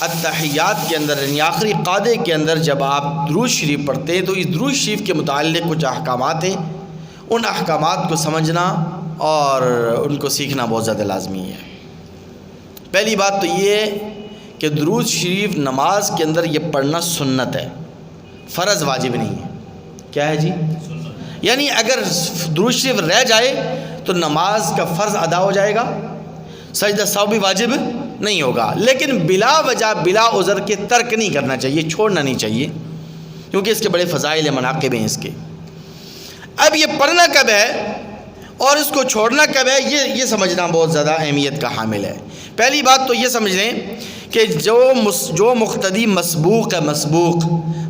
التحیات کے اندر یعنی آخری قعدے کے اندر جب آپ درود شریف پڑھتے ہیں تو اس درود شریف کے متعلق کچھ احکامات ہیں، ان احکامات کو سمجھنا اور ان کو سیکھنا بہت زیادہ لازمی ہے۔ پہلی بات تو یہ ہے کہ درود شریف نماز کے اندر یہ پڑھنا سنت ہے، فرض واجب نہیں ہے۔ کیا ہے جی؟ یعنی اگر درود شریف رہ جائے تو نماز کا فرض ادا ہو جائے گا، سجدہ سہو بھی واجب نہیں ہوگا، لیکن بلا وجہ بلا عذر کے ترک نہیں کرنا چاہیے، چھوڑنا نہیں چاہیے، کیونکہ اس کے بڑے فضائل ہیں، مناقب ہیں اس کے۔ اب یہ پڑھنا کب ہے اور اس کو چھوڑنا کب ہے، یہ سمجھنا بہت زیادہ اہمیت کا حامل ہے۔ پہلی بات تو یہ سمجھ لیں کہ جو مقتدی مسبوق ہے،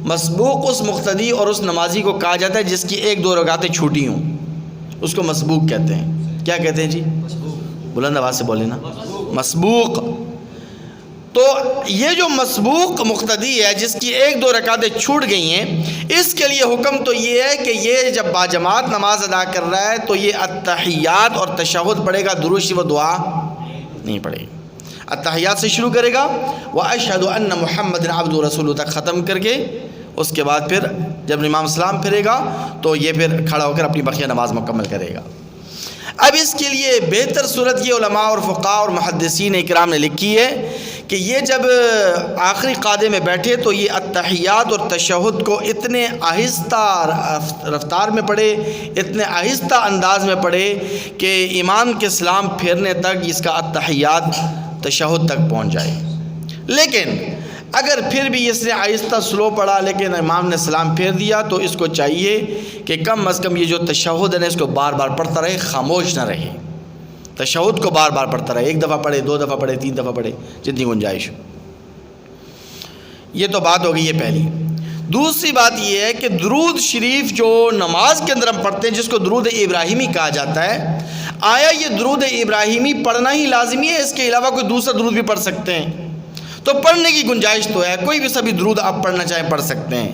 مسبوق اس مقتدی اور اس نمازی کو کہا جاتا ہے جس کی 1-2 رکعتیں چھوٹی ہوں، اس کو مسبوق کہتے ہیں۔ کیا کہتے ہیں جی؟ بلند آواز سے بولے نا، مسبوق۔ تو یہ جو مسبوق مقتدی ہے جس کی 1-2 رکعتیں چھوٹ گئی ہیں، اس کے لیے حکم تو یہ ہے کہ یہ جب باجماعت نماز ادا کر رہا ہے تو یہ التحیات اور تشہد پڑھے گا، درود شریف و دعا نہیں پڑھے گا۔ التحیات سے شروع کرے گا، وَأَشْهَدُ أَنَّ مُحَمَّدًا عَبْدُهُ وَرَسُولُهُ تک ختم کر کے اس کے بعد پھر جب امام سلام پھرے گا تو یہ پھر کھڑا ہو کر اپنی بقیہ نماز مکمل کرے گا۔ اب اس کے لیے بہتر صورت یہ علماء اور فقہاء اور محدثین اکرام نے لکھی ہے کہ یہ جب آخری قعدے میں بیٹھے تو یہ التحیات اور تشہد کو اتنے آہستہ رفتار میں پڑھے، اتنے آہستہ انداز میں پڑھے کہ امام کے سلام پھیرنے تک اس کا التحیات تشہد تک پہنچ جائے۔ لیکن اگر پھر بھی اس نے آہستہ سلو پڑھا لیکن امام نے سلام پھیر دیا تو اس کو چاہیے کہ کم از کم یہ جو تشہد ہے اس کو بار بار پڑھتا رہے، خاموش نہ رہے۔ تشہد کو بار بار پڑھتا رہے، 1 دفعہ پڑھے، 2 دفعہ پڑھے، 3 دفعہ پڑھے، جتنی گنجائش ہو۔ یہ تو بات ہو گئی ہے پہلی۔ دوسری بات یہ ہے کہ درود شریف جو نماز کے اندر ہم پڑھتے ہیں جس کو درود ابراہیمی کہا جاتا ہے، آیا یہ درود ابراہیمی پڑھنا ہی لازمی ہے؟ اس کے علاوہ کوئی دوسرا درود بھی پڑھ سکتے ہیں؟ تو پڑھنے کی گنجائش تو ہے، کوئی بھی سبھی درود آپ پڑھنا چاہیں پڑھ سکتے ہیں،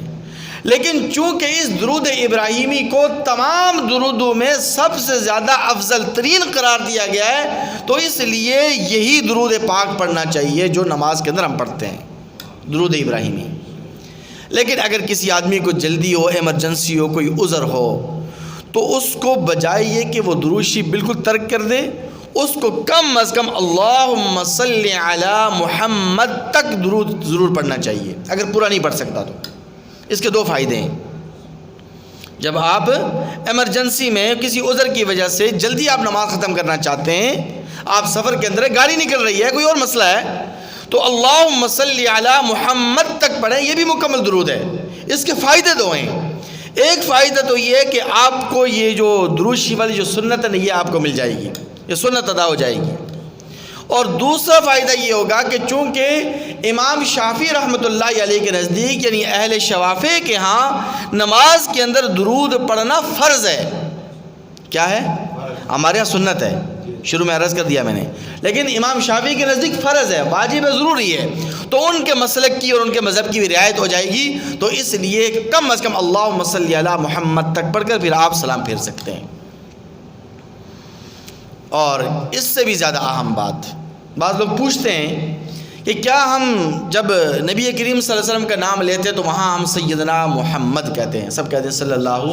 لیکن چونکہ اس درود ابراہیمی کو تمام درودوں میں سب سے زیادہ افضل ترین قرار دیا گیا ہے تو اس لیے یہی درود پاک پڑھنا چاہیے جو نماز کے اندر ہم پڑھتے ہیں، درود ابراہیمی۔ لیکن اگر کسی آدمی کو جلدی ہو، ایمرجنسی ہو، کوئی عذر ہو تو اس کو بجائے یہ کہ وہ درود شریف بالکل ترک کر دے، اس کو کم از کم اللہم صلی علی محمد تک درود ضرور پڑھنا چاہیے، اگر پورا نہیں پڑھ سکتا تو۔ اس کے 2 فائدے ہیں۔ جب آپ ایمرجنسی میں کسی عذر کی وجہ سے جلدی آپ نماز ختم کرنا چاہتے ہیں، آپ سفر کے اندر گاڑی نکل رہی ہے، کوئی اور مسئلہ ہے، تو اللہم صلی علی محمد تک پڑھیں، یہ بھی مکمل درود ہے۔ اس کے فائدے 2 ہیں۔ ایک فائدہ تو یہ ہے کہ آپ کو یہ جو درود شریف والی جو سنت ہے یہ آپ کو مل جائے گی، یہ سنت ادا ہو جائے گی۔ اور دوسرا فائدہ یہ ہوگا کہ چونکہ امام شافعی رحمۃ اللہ علیہ کے نزدیک یعنی اہل شوافع کے ہاں نماز کے اندر درود پڑھنا فرض ہے۔ کیا ہے؟ ہمارے یہاں سنت ہے، شروع میں عرض کر دیا میں نے، لیکن امام شافعی کے نزدیک فرض ہے، واجب ہے، ضروری ہے۔ تو ان کے مسلک کی اور ان کے مذہب کی بھی رعایت ہو جائے گی، تو اس لیے کم از کم اللہم صلی علی محمد تک پڑھ کر پھر آپ سلام پھیر سکتے ہیں۔ اور اس سے بھی زیادہ اہم بات، بعض لوگ پوچھتے ہیں کہ کیا ہم جب نبی کریم صلی اللہ علیہ وسلم کا نام لیتے ہیں تو وہاں ہم سیدنا محمد کہتے ہیں، سب کہتے ہیں صلی اللہ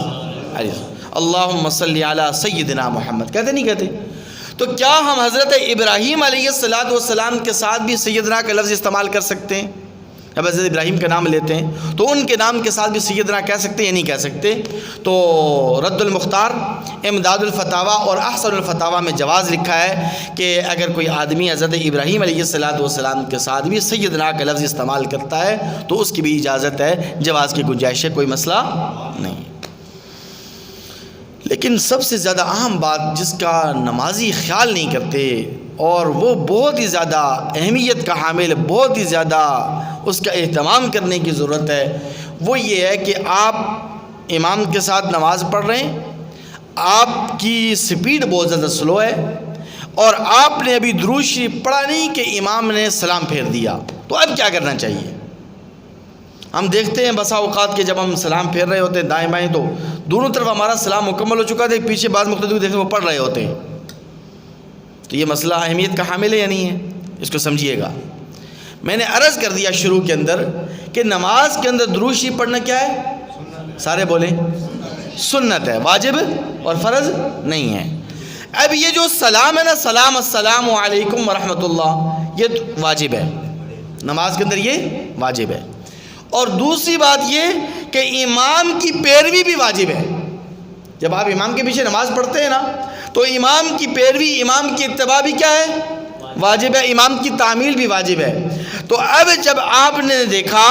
علیہ وسلم، اللہم صلی علی سیدنا محمد، کہتے نہیں کہتے؟ تو کیا ہم حضرت ابراہیم علیہ السلام کے ساتھ بھی سیدنا کا لفظ استعمال کر سکتے ہیں؟ جب حضرت ابراہیم کا نام لیتے ہیں تو ان کے نام کے ساتھ بھی سیدنا کہہ سکتے ہیں یا نہیں کہہ سکتے؟ تو رد المختار، امداد الفتاویٰ اور احسن الفتاویٰ میں جواز لکھا ہے کہ اگر کوئی آدمی حضرت ابراہیم علیہ السلام کے ساتھ بھی سیدنا کا لفظ استعمال کرتا ہے تو اس کی بھی اجازت ہے، جواز کی گنجائش ہے، کوئی مسئلہ نہیں۔ لیکن سب سے زیادہ اہم بات جس کا نمازی خیال نہیں کرتے اور وہ بہت ہی زیادہ اہمیت کا حامل ہے، بہت ہی زیادہ اس کا اہتمام کرنے کی ضرورت ہے، وہ یہ ہے کہ آپ امام کے ساتھ نماز پڑھ رہے ہیں، آپ کی سپیڈ بہت زیادہ سلو ہے اور آپ نے ابھی درود شریف پڑھا نہیں کہ امام نے سلام پھیر دیا، تو اب کیا کرنا چاہیے؟ ہم دیکھتے ہیں بسا اوقات کہ جب ہم سلام پھیر رہے ہوتے ہیں دائیں بائیں تو دونوں طرف ہمارا سلام مکمل ہو چکا تھا، پیچھے بعض مقتدی دیکھتے ہیں وہ پڑھ رہے ہوتے ہیں۔ تو یہ مسئلہ اہمیت کا حامل ہے یا نہیں ہے؟ اس کو سمجھیے گا۔ میں نے عرض کر دیا شروع کے اندر کہ نماز کے اندر درود شریف پڑھنا کیا ہے؟ سارے بولیں سنت ہے، واجب اور فرض نہیں ہے۔ اب یہ جو سلام ہے نا، سلام السلام علیکم ورحمۃ اللہ، یہ واجب ہے نماز کے اندر، یہ واجب ہے۔ اور دوسری بات یہ کہ امام کی پیروی بھی واجب ہے۔ جب آپ امام کے پیچھے نماز پڑھتے ہیں نا تو امام کی پیروی، امام کی اتباع بھی کیا ہے؟ واجب ہے۔ امام کی تعمیل بھی واجب ہے۔ تو اب جب آپ نے دیکھا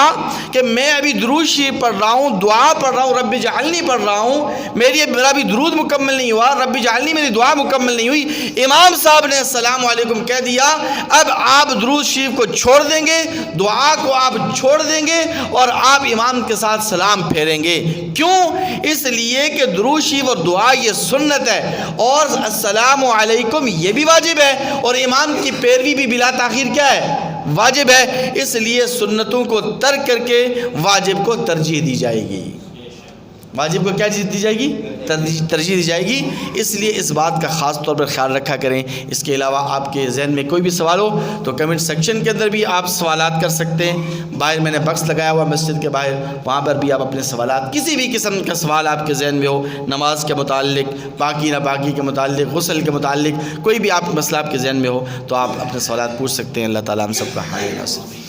کہ میں ابھی درود شریف پڑھ رہا ہوں، دعا پڑھ رہا ہوں، رب اجعلنی پڑھ رہا ہوں، میرا بھی درود مکمل نہیں ہوا، رب اجعلنی میری دعا مکمل نہیں ہوئی، امام صاحب نے السلام علیکم کہہ دیا، اب آپ درود شریف کو چھوڑ دیں گے، دعا کو آپ چھوڑ دیں گے اور آپ امام کے ساتھ سلام پھیریں گے۔ کیوں؟ اس لیے کہ درود شریف اور دعا یہ سنت ہے، اور السلام علیکم یہ بھی واجب ہے، اور امام کی پیروی بھی بلا تاخیر کیا ہے؟ واجب ہے۔ اس لیے سنتوں کو ترک کر کے واجب کو ترجیح دی جائے گی۔ واجب کو کیا دی جائے گی؟ ترجیح دی جائے گی۔ اس لیے اس بات کا خاص طور پر خیال رکھا کریں۔ اس کے علاوہ آپ کے ذہن میں کوئی بھی سوال ہو تو کمنٹ سیکشن کے اندر بھی آپ سوالات کر سکتے ہیں۔ باہر میں نے بکس لگایا ہوا مسجد کے باہر، وہاں پر بھی آپ اپنے سوالات، کسی بھی قسم کا سوال آپ کے ذہن میں ہو، نماز کے متعلق، پاکی نہ پاکی کے متعلق، غسل کے متعلق، کوئی بھی آپ مسئلہ آپ کے ذہن میں ہو تو آپ اپنے سوالات پوچھ سکتے ہیں۔ اللہ تعالیٰ ہم سب کا حاضر ناصر۔